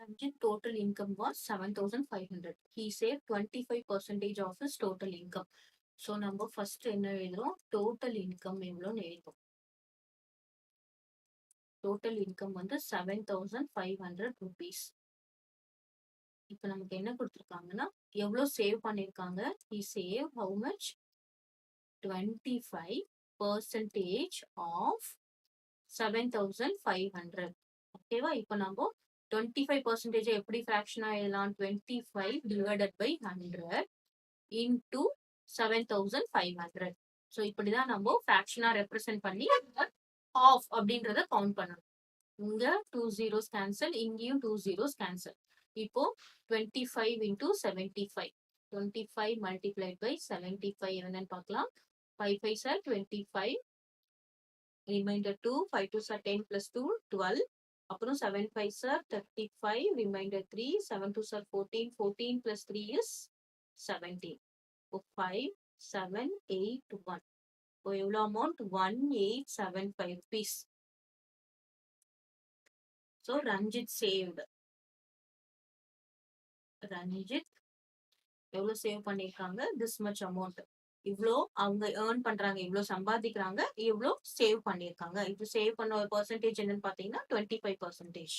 Ranjit total income was 7,500. He saved 25% of his total income. So நம்ம first என்ன எழுதுறோம், total income எவ்வளோன்னு எழுதுறோம். total income வந்து 7,500 rupees. இப்போ நமக்கு என்ன கொடுத்துருக்காங்கன்னா எவ்வளோ சேவ் பண்ணியிருக்காங்க. he save how much 25% of 7,500. ஓகேவா. இப்போ நம்ம 25% எப்படி ஃபிராக்ஷனா எழுதலாம், 25 divided by 100 into 7,500. ஸோ இப்படிதான் நம்ம ஃபிராக்ஷனா ரெப்ரசென்ட் பண்ணி ஆஃப் அப்படின்றத கவுண்ட் பண்ணணும். இங்க 2 zeros கேன்சல், இங்கேயும் 2 zeros கேன்சல். இப்போ 25 into 75, 25 multiplied by 75 என்னன்னு பார்க்கலாம். 5 5s are 25, remainder 2, 5 2s are 10 plus 2 12, அப்புறம் 7 5s are 35, remainder 3, 7 2s are 14, 14 plus 3 is 17. 5 7 8 1. இப்போ எவ்வளோ amount, 1875 rupees. So Ranjit saved. Ranjit எவ்வளோ சேவ் பண்ணிருக்காங்க, this much amount. இவ்வளோ அவங்க ஏர்ன் பண்றாங்க, இவ்வளோ சம்பாதிக்கிறாங்க, இவ்வளோ சேவ் பண்ணிருக்காங்க. இப்போ சேவ் பண்ண ஒரு பர்சன்டேஜ் என்னன்னு பாத்தீங்கன்னா 25%.